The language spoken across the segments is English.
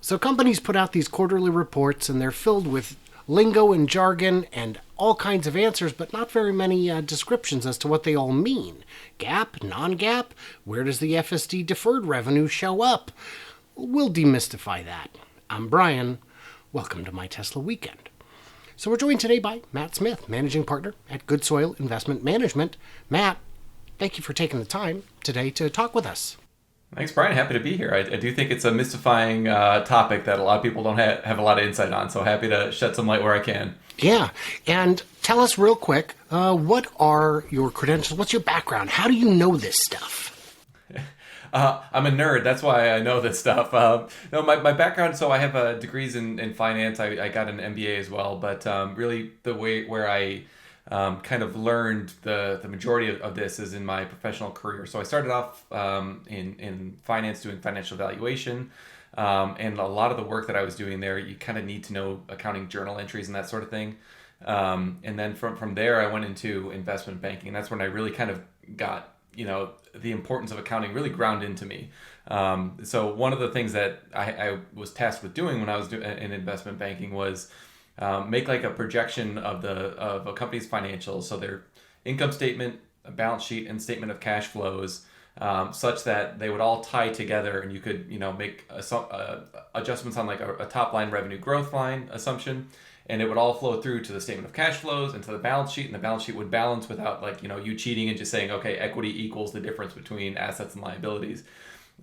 So companies put out these quarterly reports and they're filled with lingo and jargon and all kinds of answers, but not very many descriptions as to what they all mean. GAAP, non-GAAP, where does the FSD deferred revenue show up? We'll demystify that. I'm Brian. Welcome to my Tesla Weekend. So we're joined today by Matt Smith, Managing Partner at Good Soil Investment Management. Matt, thank you for taking the time today to talk with us. Thanks, Brian. Happy to be here. I do think it's a mystifying topic that a lot of people don't have a lot of insight on, so happy to shed some light where I can. Yeah, and tell us real quick, what are your credentials? What's your background? How do you know this stuff? I'm a nerd. That's why I know this stuff. No, my background, so I have degrees in finance. I got an MBA as well, but really the way where I kind of learned the majority of this is in my professional career. So I started off in finance doing financial valuation. And a lot of the work that I was doing there, you kind of need to know accounting journal entries and that sort of thing. And then from there, I went into investment banking. And that's when I really kind of got, the importance of accounting really ground into me. So one of the things that I was tasked with doing when I was in investment banking was make like a projection of a company's financials, so their income statement, a balance sheet, and statement of cash flows, such that they would all tie together, and you could make adjustments on like a top line revenue growth line assumption, and it would all flow through to the statement of cash flows and to the balance sheet, and the balance sheet would balance without you cheating and just saying, okay, equity equals the difference between assets and liabilities.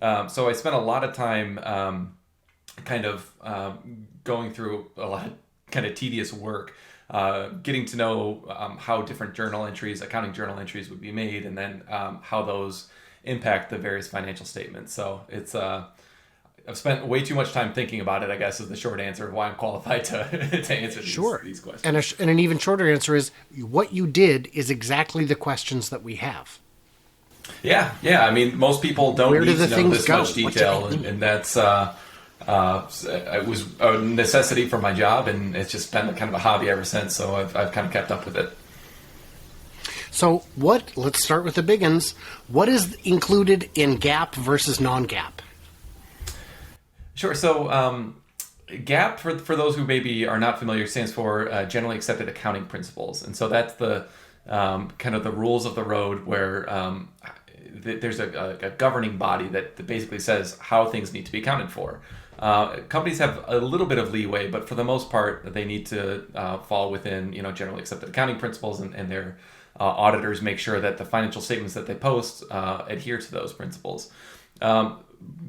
So I spent a lot of time going through a lot of kind of tedious work, getting to know how different accounting journal entries would be made, and then how those impact the various financial statements. So it's I've spent way too much time thinking about it, I guess, is the short answer of why I'm qualified to answer these questions. And an even shorter answer is what you did is exactly the questions that we have. Yeah. I mean, most people don't need to know this much detail, and that's it was a necessity for my job, and it's just been kind of a hobby ever since. So I've kind of kept up with it. So let's start with the big ones. What is included in GAAP versus non-GAAP? Sure. So GAAP, for those who maybe are not familiar, stands for Generally Accepted Accounting Principles. And so that's the kind of the rules of the road where there's a governing body that basically says how things need to be accounted for. Companies have a little bit of leeway, but for the most part, they need to fall within generally accepted accounting principles, and their auditors make sure that the financial statements that they post adhere to those principles.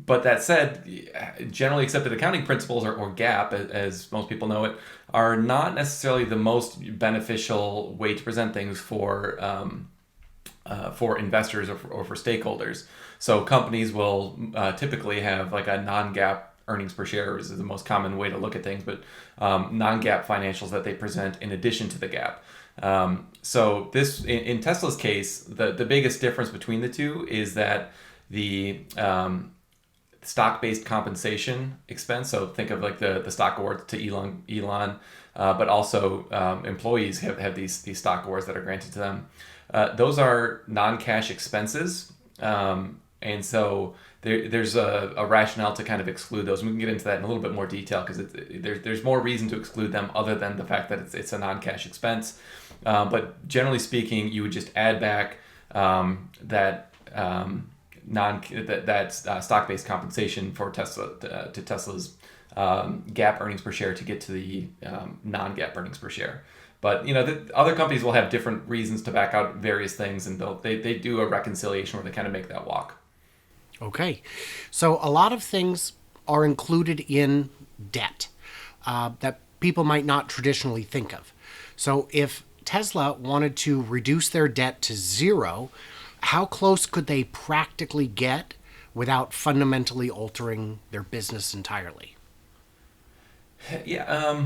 But that said, generally accepted accounting principles, or GAAP, as most people know it, are not necessarily the most beneficial way to present things for investors or for stakeholders. So companies will typically have like a non-GAAP earnings per share is the most common way to look at things, but non-GAAP financials that they present in addition to the GAAP. So this, in Tesla's case, the biggest difference between the two is that the stock-based compensation expense, so think of like the stock awards to Elon, but also employees have these stock awards that are granted to them. Those are non-cash expenses, and so there's a rationale to kind of exclude those. And we can get into that in a little bit more detail because there's more reason to exclude them other than the fact that it's a non-cash expense. But generally speaking, you would just add back that stock-based compensation for Tesla to Tesla's GAAP earnings per share to get to the non-GAAP earnings per share. But other companies will have different reasons to back out various things, and they do a reconciliation where they kind of make that walk. Okay, so a lot of things are included in debt that people might not traditionally think of. So if Tesla wanted to reduce their debt to zero, how close could they practically get without fundamentally altering their business entirely? Yeah,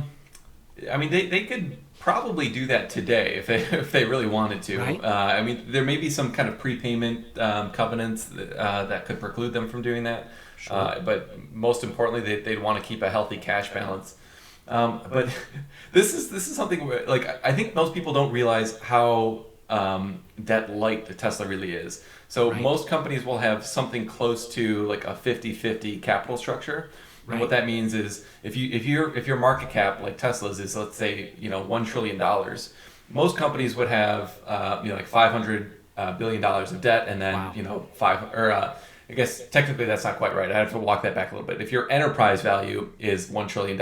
I mean, they could probably do that today if they really wanted to. Right. I mean, there may be some kind of prepayment covenants that could preclude them from doing that. Sure. But most importantly, they'd want to keep a healthy cash balance. But this is something where, I think most people don't realize how debt light the Tesla really is. So Right. most companies will have something close to like a 50-50 capital structure. And what that means is if your market cap like Tesla's is, let's say, $1 trillion, most companies would have like $500 billion of debt, and then Wow. I guess technically that's not quite right. I have to walk that back a little bit. If your enterprise value is $1 trillion,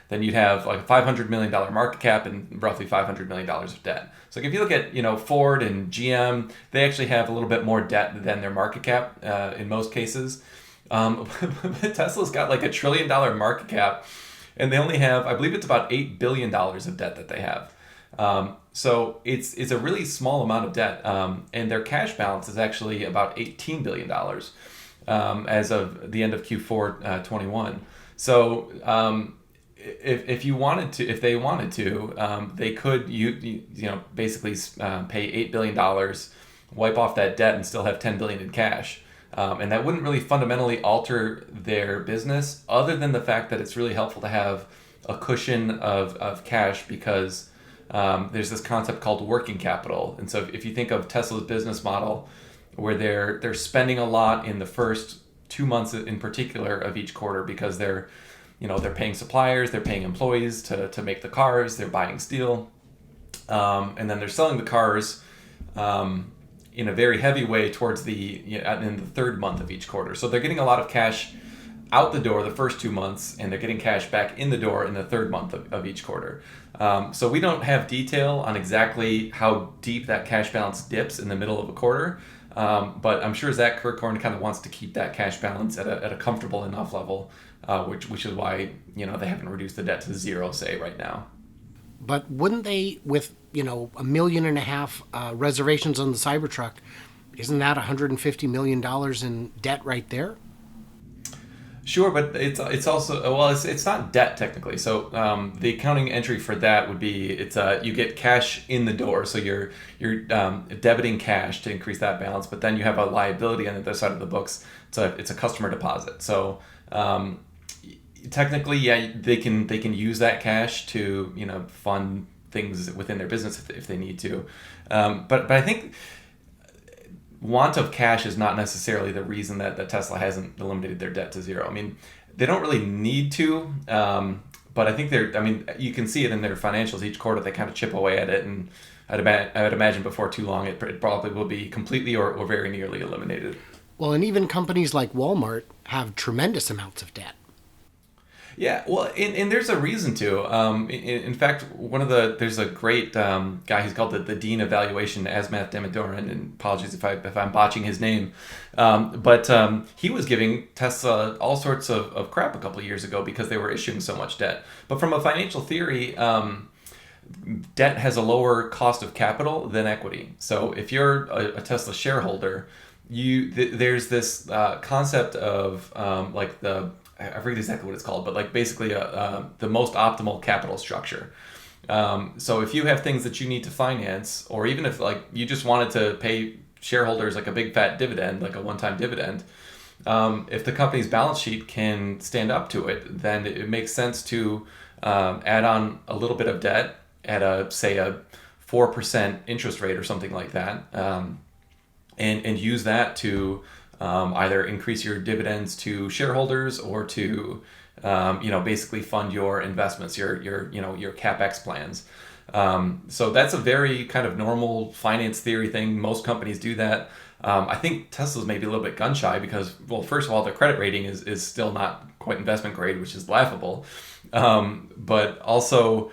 then you'd have like a $500 million market cap and roughly $500 million of debt. So if you look at Ford and GM, they actually have a little bit more debt than their market cap in most cases. But Tesla's got like $1 trillion market cap, and they only have, I believe it's about $8 billion of debt that they have. So it's a really small amount of debt, and their cash balance is actually about $18 billion as of the end of Q4 21. So if they wanted to, they could basically pay $8 billion, wipe off that debt, and still have $10 billion in cash. And that wouldn't really fundamentally alter their business, other than the fact that it's really helpful to have a cushion of cash, because there's this concept called working capital. And so if you think of Tesla's business model, where they're spending a lot in the first 2 months in particular of each quarter, because they're paying suppliers, they're paying employees to make the cars, they're buying steel, and then they're selling the cars in a very heavy way towards in the third month of each quarter. So they're getting a lot of cash out the door the first 2 months, and they're getting cash back in the door in the third month of each quarter. So we don't have detail on exactly how deep that cash balance dips in the middle of a quarter, but I'm sure Zach Kirkhorn kind of wants to keep that cash balance at a comfortable enough level, which is why they haven't reduced the debt to zero, say, right now. But wouldn't they, with $1.5 million reservations on the Cybertruck, isn't that $150 million in debt right there? Sure, but it's also, well, it's not debt technically. So the accounting entry for that would be, you get cash in the door, so you're debiting cash to increase that balance, but then you have a liability on the other side of the books. It's a customer deposit. So technically, yeah, they can use that cash to fund things within their business if they need to. But I think want of cash is not necessarily the reason that Tesla hasn't eliminated their debt to zero. I mean, they don't really need to, but I think you can see it in their financials each quarter. They kind of chip away at it, and I would imagine before too long it probably will be completely or very nearly eliminated. Well, and even companies like Walmart have tremendous amounts of debt. Yeah, well, and there's a reason to. In fact, there's a great guy. He's called the Dean of Valuation, Asmath Damodaran, and apologies if I'm botching his name. But he was giving Tesla all sorts of crap a couple of years ago because they were issuing so much debt. But from a financial theory, debt has a lower cost of capital than equity. So if you're a Tesla shareholder, there's this concept of I forget exactly what it's called, but like basically the most optimal capital structure. So if you have things that you need to finance, or even if like you just wanted to pay shareholders like a big fat dividend, like a one-time dividend, if the company's balance sheet can stand up to it, then it makes sense to add on a little bit of debt at a 4% interest rate or something like that, and use that to either increase your dividends to shareholders, or to basically fund your investments, your CapEx plans. So that's a very kind of normal finance theory thing. Most companies do that. I think Tesla's maybe a little bit gun shy because, well, first of all, their credit rating is still not quite investment grade, which is laughable. But also,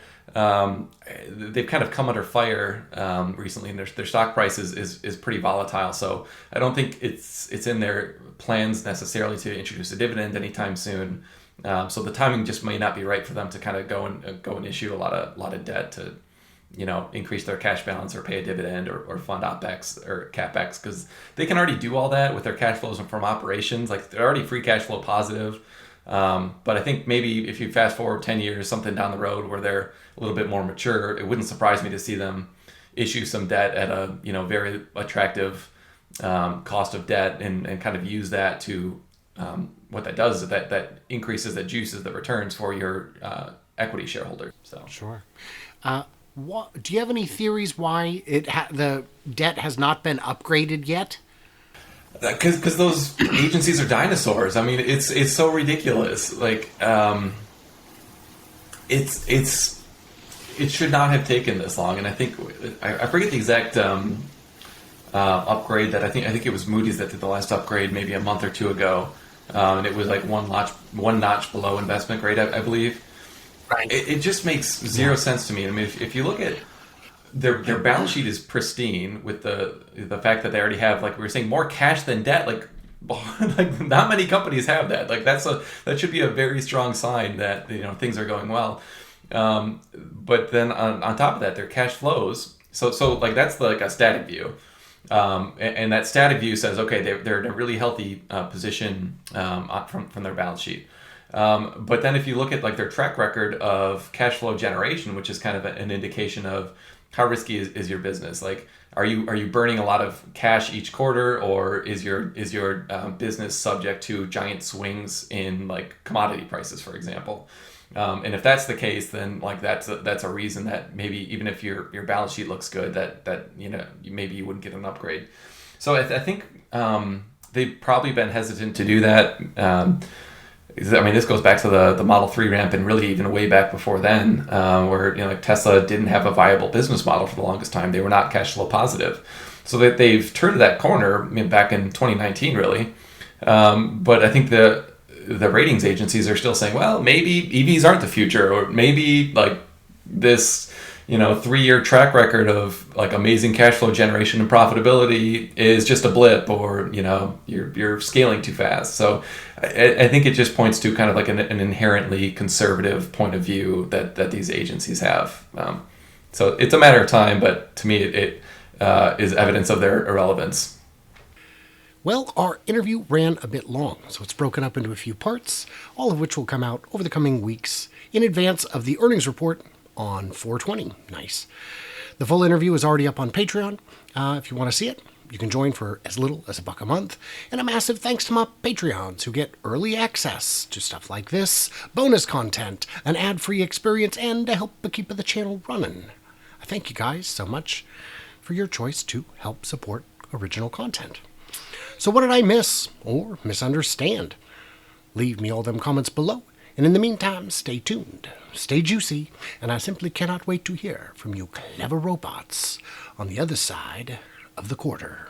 they've kind of come under fire recently, and their stock price is pretty volatile. So I don't think it's in their plans necessarily to introduce a dividend anytime soon. So the timing just may not be right for them to kind of go and issue a lot of debt to increase their cash balance or pay a dividend or fund OPEX or CapEx, because they can already do all that with their cash flows from operations. Like, they're already free cash flow positive. But I think maybe if you fast forward 10 years, something down the road where they're a little bit more mature, it wouldn't surprise me to see them issue some debt at a very attractive cost of debt, and kind of use that to what that does is that increases, that juices the returns for your equity shareholders. So Sure. Do you have any theories why the debt has not been upgraded yet? Because those agencies are dinosaurs. I mean, it's so ridiculous. Like, it should not have taken this long. And I think I forget the exact upgrade that I think it was Moody's that did the last upgrade maybe a month or two ago, and it was like one notch below investment grade, I believe. Right. It just makes zero sense to me. I mean, if you look at their balance sheet is pristine with the fact that they already have, like we were saying, more cash than debt. Like, like not many companies have that. Like that should be a very strong sign that things are going well. But then on top of that, their cash flows. So like that's like a static view. And that static view says, okay, they're in a really healthy position from their balance sheet. But then if you look at like their track record of cash flow generation, which is kind of an indication of how risky is your business. Like, are you burning a lot of cash each quarter, or is your business subject to giant swings in like commodity prices, for example? And if that's the case, then like that's a reason that maybe even if your balance sheet looks good, that maybe you wouldn't get an upgrade. So I think they've probably been hesitant to do that. I mean, this goes back to the Model 3 ramp, and really even way back before then, where like Tesla didn't have a viable business model for the longest time. They were not cash flow positive, so that they've turned that corner. I mean, back in 2019, really. But I think the ratings agencies are still saying, well, maybe EVs aren't the future, or maybe like this 3-year track record of like amazing cash flow generation and profitability is just a blip, or you're scaling too fast. So I think it just points to kind of like an inherently conservative point of view that these agencies have. So it's a matter of time, but to me it is evidence of their irrelevance. Well, our interview ran a bit long, so it's broken up into a few parts, all of which will come out over the coming weeks in advance of the earnings report on 4/20. Nice. The full interview is already up on Patreon. If you want to see it, you can join for as little as $1 a month. And a massive thanks to my Patreons who get early access to stuff like this, bonus content, an ad-free experience, and to help keep the channel running. I thank you guys so much for your choice to help support original content. So what did I miss or misunderstand? Leave me all them comments below. And in the meantime, stay tuned, stay juicy, and I simply cannot wait to hear from you clever robots on the other side of the quarter.